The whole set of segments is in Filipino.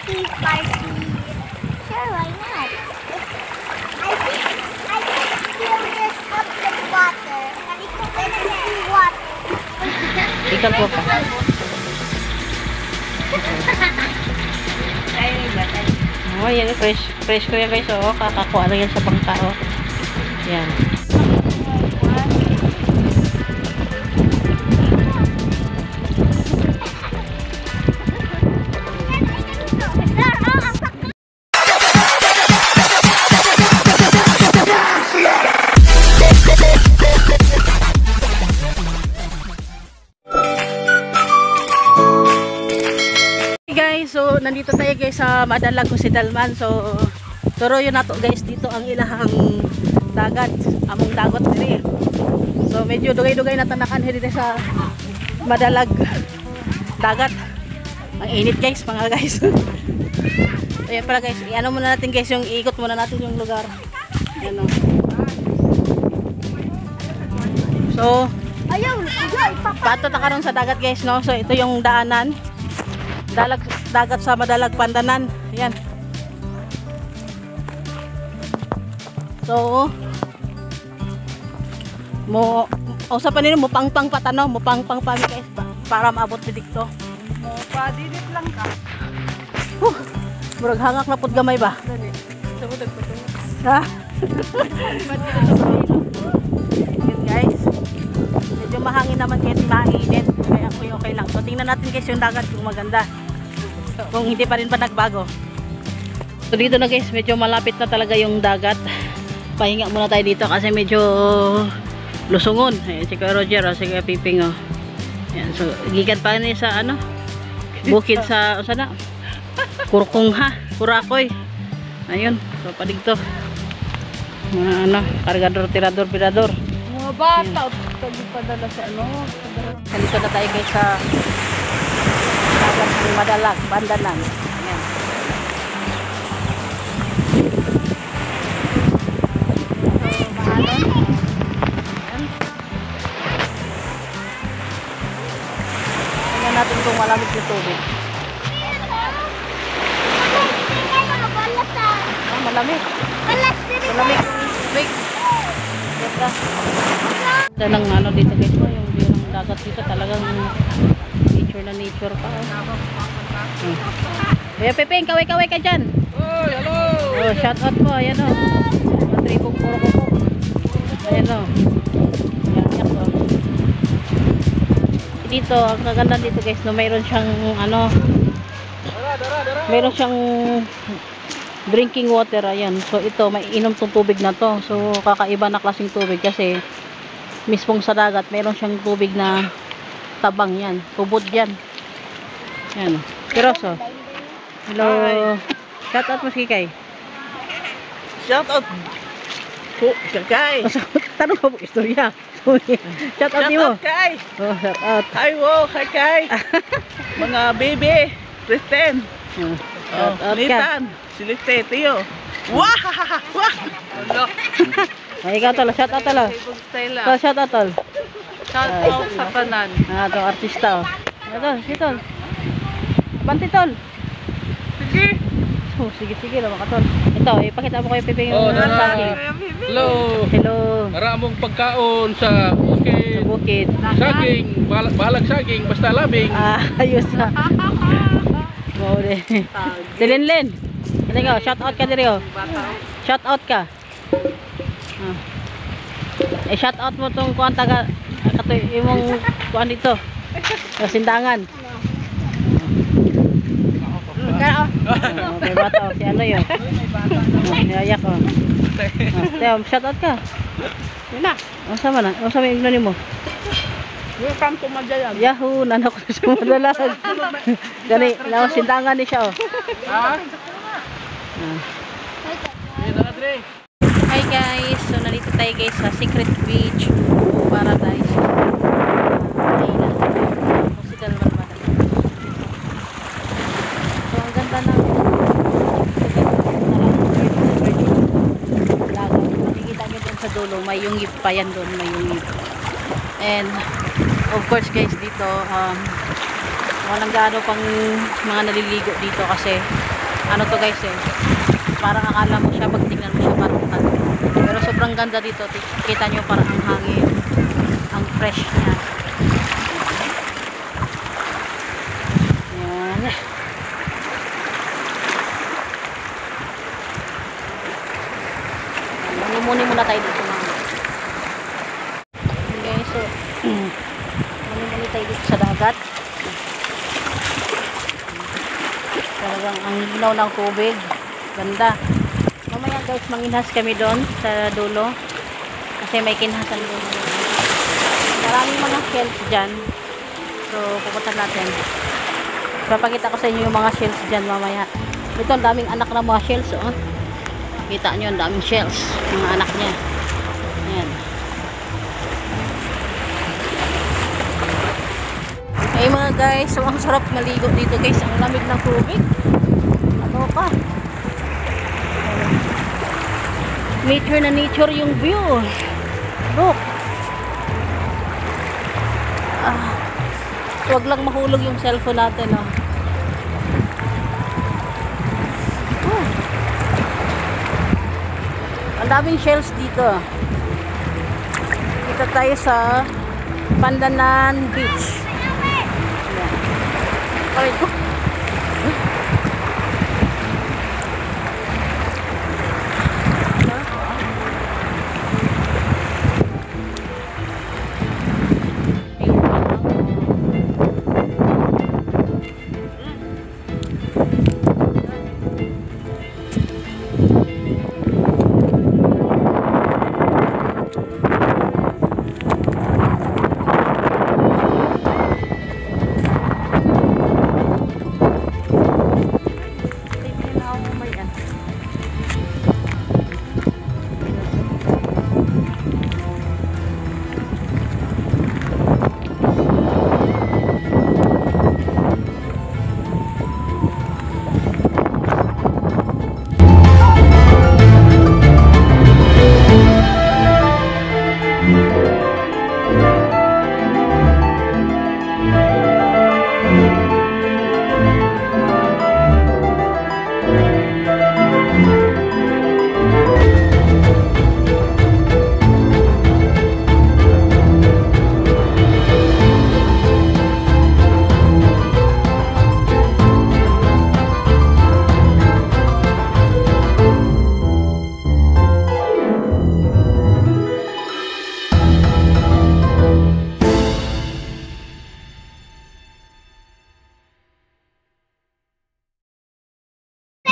Party, party. Sure, why not? I can feel this up the water. And it's gonna be water. Ikan po pa. Oh, yan, fresh ko yan guys. Oh, kakakuha na yan sa bangka. Oh. Yan. So nandito tayo guys sa Madalag Dalman. So turo yun nato guys dito ang ilahang dagat, among dagat diri. So medyo dugay-dugay na tanakan dito sa Madalag dagat. Ang init guys, mga guys. Ayan pala guys, iano muna natin guys, yung iikot muna natin yung lugar. Ayan o. So pato ta karon sa dagat guys, no. So ito yung daanan. Dagat sa Madalag Pandanan. Ayan. So mo usapan nila mo pangpang patano, mo pangpang pa guys para maabot dito. Mo padidit lang ka. Murag hangak na pud gamay ba? Dali. Sabutag pa to. Ha? Yun guys. Medyo mahangin naman kahit mainit. Kaya okay lang. So tingnan natin guys yung dagat kung maganda. Kung hindi pa rin pa nagbago. So dito na guys, medyo malapit na talaga yung dagat. Pahinga muna tayo dito kasi medyo lusungon. Ayan si Kuya Roger, si Kuya Piping. Oh. Ayan, so gikan pa niya sa ano? Bukid sa sana. Kurkungha, Kurakoy. Ayun, so padigto. Mga ano, kargador, tirador. Mga bata, padala sa ano. Dito na tayo guys sa dagat ng Madalag, Pandanan. Ayan. Tingnan natin kung malamig yung tubig. Oh, malamig. Malamig. Tubig. Ganda. Ganda ng ano dito guys. Yung view ng dagat dito talagang nature pa. Kuya Pepeng, kaway-kaway ka dyan. Oy, hello! Oh, shout out mo, ayan o. Matribong puro ko po. Ayan o. Ayan o. Dito, ang kaganda dito guys, no, mayroon siyang ano, mayroon siyang drinking water, ayan. So ito, may inom tong tubig na to. So kakaiba na klaseng tubig kasi mismong sa dagat, mayroon siyang tubig na tabang yan, tubod yan. Yan. Piroso. Hello. Shout out mo si Kikay. Shout out. Kay. Tanong mo istorya. Shout out mo. Shout out kay. Oh, shout out. Hi wo, kay. Mga baby, Kristen. Shout out ka. Litan, Silite, Tio. Wah! Wah! Ay, ikaw tol, shout out tol. Tol, shout out tol. Shout out sa kanan. Ah, itong artista oh. Ito, si tol. Banti tol. Sige. Oh, sige lang mga tol. Ito, ipakita mo kayo Piping Oh, yung dala. Hello. Hello. Maramong pagkaon sa bukid. Bukid. Saging, balag saging, basta labing. Ah, ayos na. Wow, Linlin. Ano ka? Shout out ka diri oh. Shout out ka. Ah. Shout out mo tong kuan taga katoy imong kuan dito. Sa sindangan. Kaya may bata si ano yun. Niyayak oh. Teo, shout out ka. Yun na. Asa man na? Asa may igno nimo? Welcome to Madalag. Yahoo, nanak ko sa Madalag. Dali, lawas sindangan ni siya oh. Ha? Hi guys, so nandito tayo guys sa Secret Beach Paradise. Ayla. Dalman Madalag. So ang ganda ng lago. Makikita nyo dun sa dulo, may yungib pa yan dun, may yungib. And of course guys dito walang gaano pang mga naliligo dito kasi ano to guys eh. Parang akala mo siya, pag tingnan mo siya parang kanto. Pero sobrang ganda dito. Kita nyo parang ang hangin. Ang fresh niya. Ayan. Muni muna tayo dito mga. Okay, so muni tayo dito sa dagat. Talagang ang linaw ng tubig. Ganda. Mamaya guys, manginhas kami doon sa dulo. Kasi may kinhasan doon. Maraming mga shells dyan. So, pupunta natin. Papakita ko sa inyo yung mga shells dyan mamaya. Ito, ang daming anak ng mga shells. Oh. Kita nyo, ang daming shells. Mga anak niya. Ayan. Hey mga guys, so ang sarap maligo dito guys. Ang lamig ng tubig. Ano pa? Nature na nature yung view. Look. Huwag lang mahulog yung cellphone natin. Oh. Ang daming shells dito. Dito tayo sa Pandanan Beach. Ayan.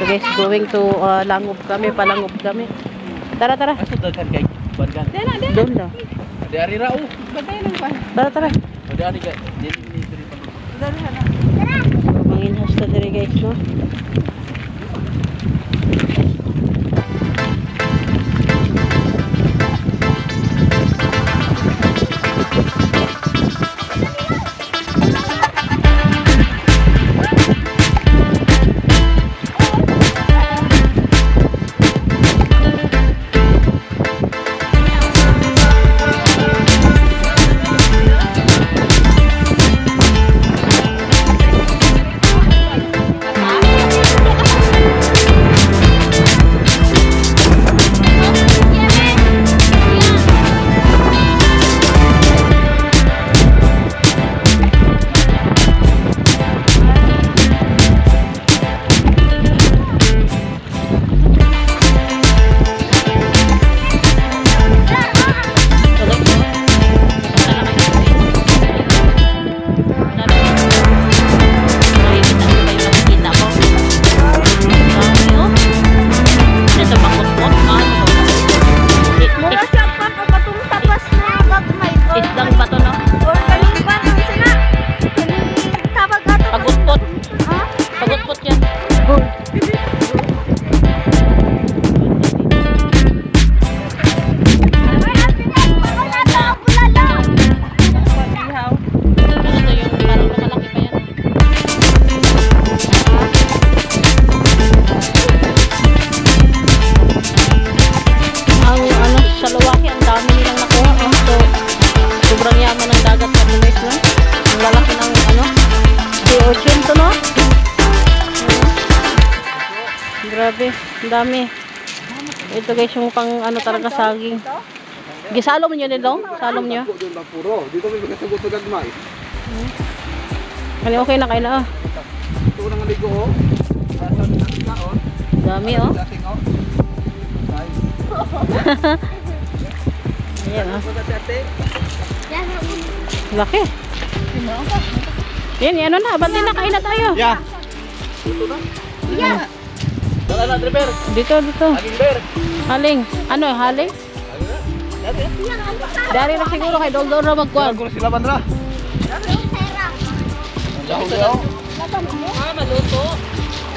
So guys, going to Langob kami, Palangob kami. Tara, tara. Asa dagan kay Bargan? Doon daw. Di ari ra o. Tara, tara. Di ari kay dili diri pa. Manginhas na diri guys, no? Grabe, ang dami. Ito guys, yung pang ano talaga saging. Gisalom nyo din dong? Salom nyo? Dito may magkasagot na gagmay. Ano, okay na kayo na. Ito nang ligo oh. Dami oh. Dating oh. Ayan oh. Yan, Laki. Yan, ano na. Bandi na, kain na tayo. Yeah. yan. Wala na driver. Dito. Aging bear. Haling. Ano, haling? Dari na siguro kay Doldol na magkuhan. Ko sila bandra. Jauh daw.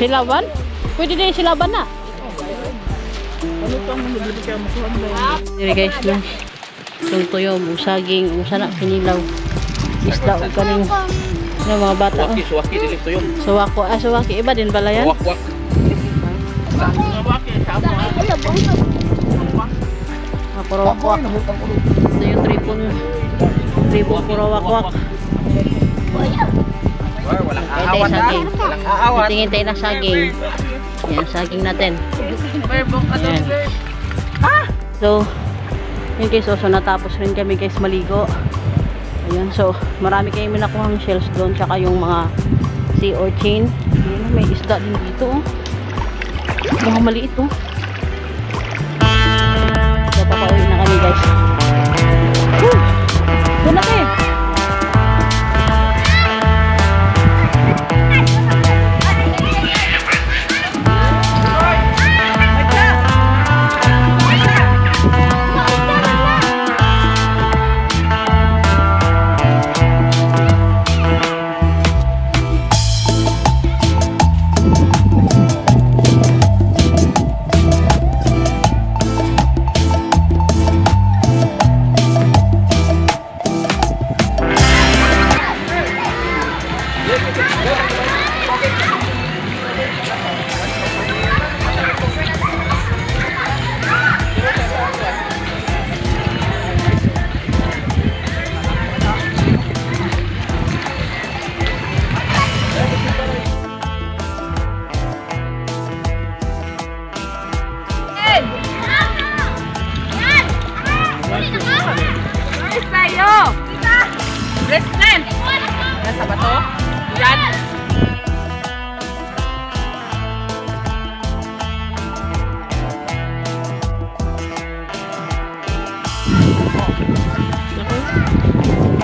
Silaban? Pwede din silaban na. Diri guys, no. Itong tuyo, saging, usana, sinilaw. Isda o kaning yung mga bata. Oh. Suwaki dili to yun. Suwako, suwaki. Iba din bala yan? Wak. Puro wakwak. Ito yung tripon puro wakwak. Walang Ito yung saging. Walang aawat. Tingin tayo ng saging. Yan, saging natin. Yan. So, yun guys, so natapos rin kami guys maligo. Ayan, so marami kayong minakuhang shells doon, tsaka yung mga sea urchin. Ayan, may isda din dito oh. Mga maliit oh. So papauwi na kami guys. Doon natin.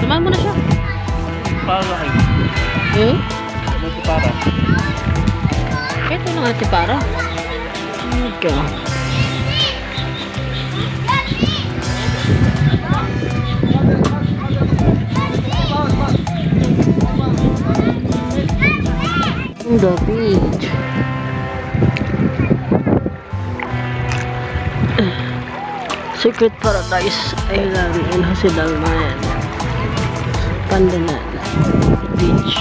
Samahan mo na siya. Para ay. Hmm? Para. Kahit ito lang ati para. Okay. The beach. Secret Paradise Island in Hasidalman. Pandanan Beach.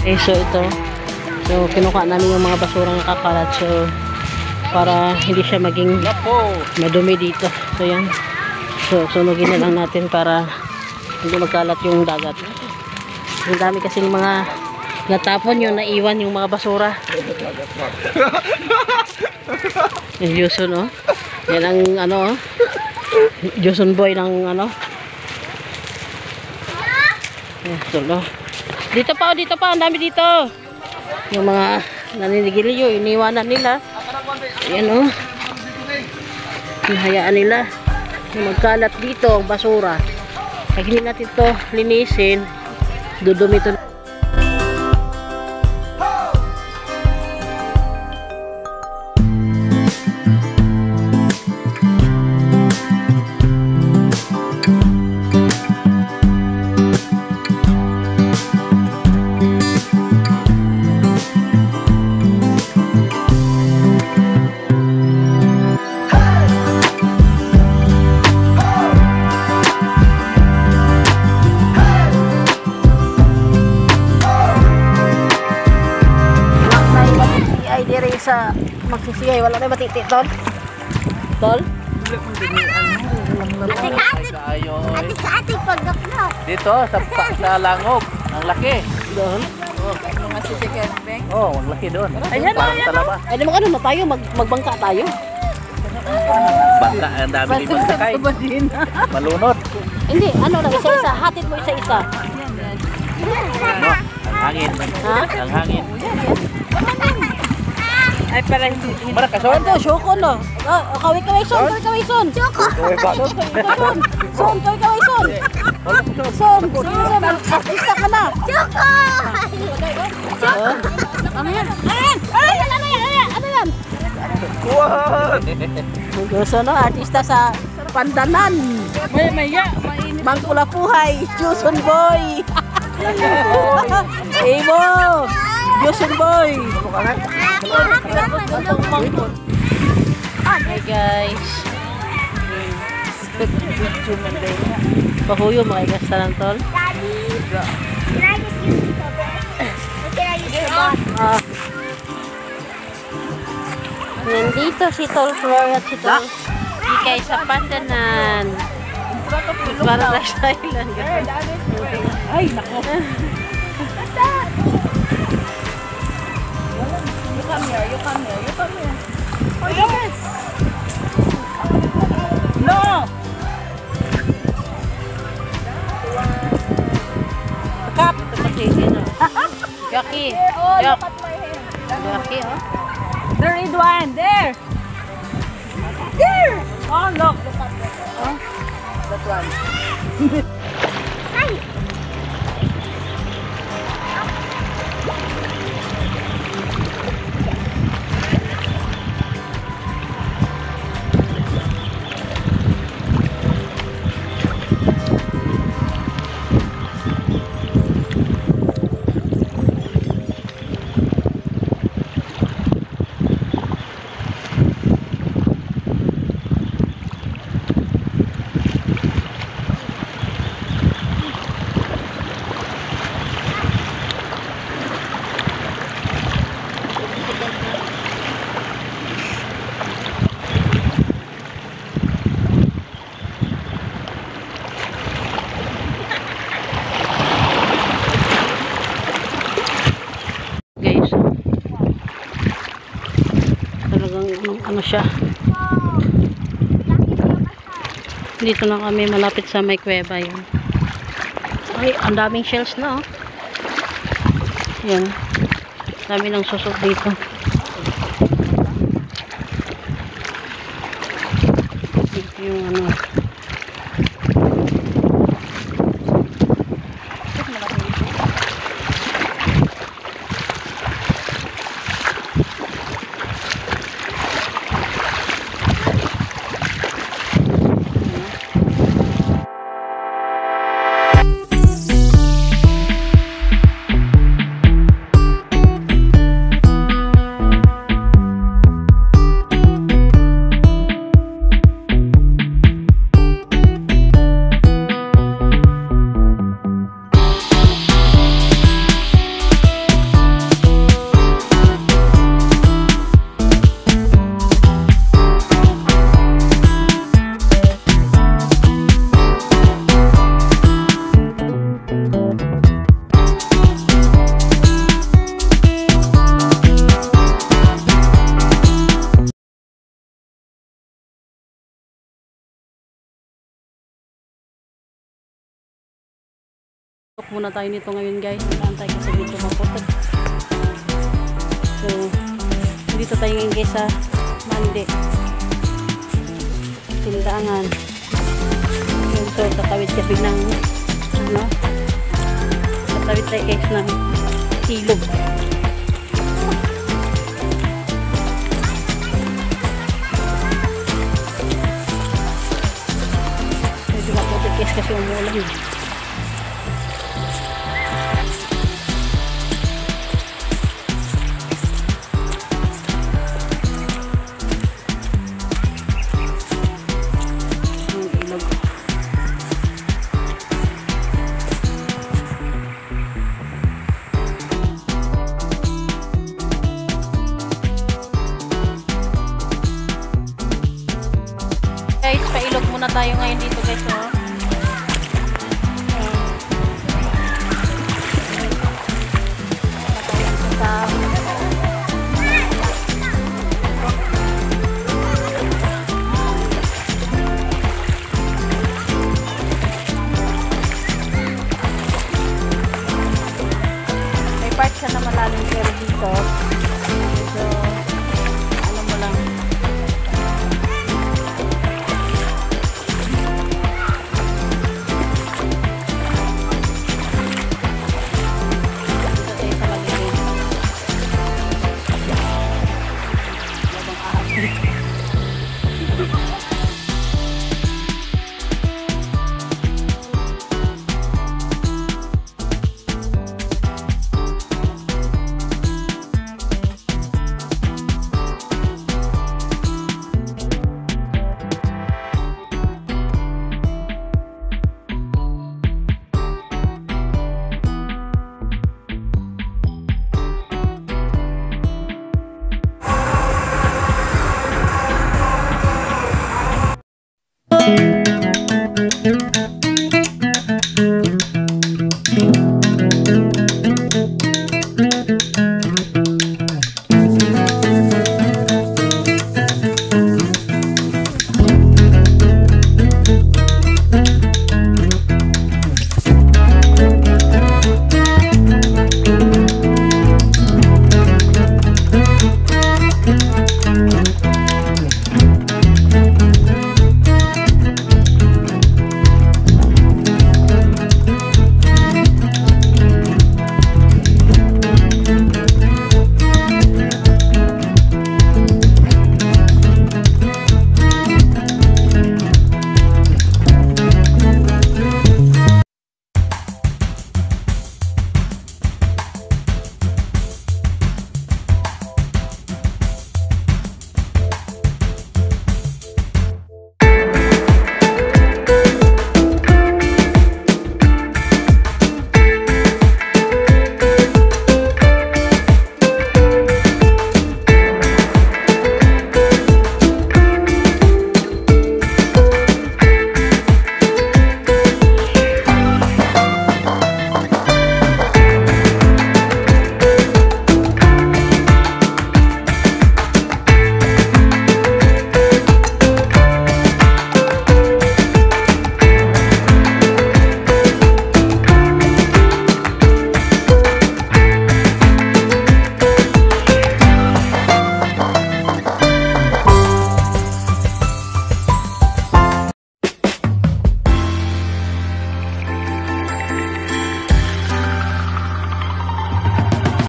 Okay, so ito. So, kinuha namin yung mga basurang nakakalat. So, para hindi siya maging madumi dito. So, yan. So, sunugin na lang natin para hindi magkalat yung dagat. Ang dami kasi ng mga natapon yung naiwan yung mga basura. Yung Juson, oh. Yan ang, ano, oh. Juson boy ng, ano. Yan, so, oh. Dito pa, ang dami dito. Yung mga naninigilyo, iniwanan nila. Ayan o. Hinahayaan nila. Yung magkalat dito, ang basura. Pag hindi natin ito linisin, dudumi ito. kay wala na matiti, Tol. Tol? Kayo. Ate sa ate pagdaknak. Dito, sa langog. Ang laki. Doon. Oh, ang laki doon. Ayan, Parang ayan. talaba. Ay, naman ano na tayo, magbangka tayo. Bangka, ang dami ni Bansakay. Malunod. Hindi, ano lang, isa-isa. Hatid mo isa-isa. Ano? Ang hangin. Ha? Ang hangin. Ay, para hindi. Marakason. Ito, syoko no. Kaway-kaway son, kaway-kaway son. Syoko. Son, kaway-kaway son. Son, artista ka na. Choco! Ano yan? Ano yan? Gusto no, artista sa Pandanan. Maya, Mangkulapuhay, Juson Boy. Imo, Juson Boy. Hi guys. Pahuyo makikasta ng tol. Daddy, can I just use the bed? Can I use the bed? Nandito si Tol Flor at si Tol Ikay sa Pandanan. Paradise Island. Ay, nako. You come here. Oh, yes. No. Kap, ito kasi yun. Yaki. Yak. Yaki, oh. The red one, there. There. Oh, look. Oh, that one. Guys. Talagang ano siya. Dito na kami malapit sa may kuweba yun. Ay, ang daming shells na oh. Yan. Dami ng susok dito. Dito yung ano. Muna tayo nito ngayon guys. Nakaantay kasi dito maputot. So, dito tayo ngayon guys sa Mande. Tindaangan. So, tatawid kasi ng ano? Tatawid tayo guys ng ilog. Medyo maputot guys kasi umuulan. muna tayo ngayon dito guys. Oh.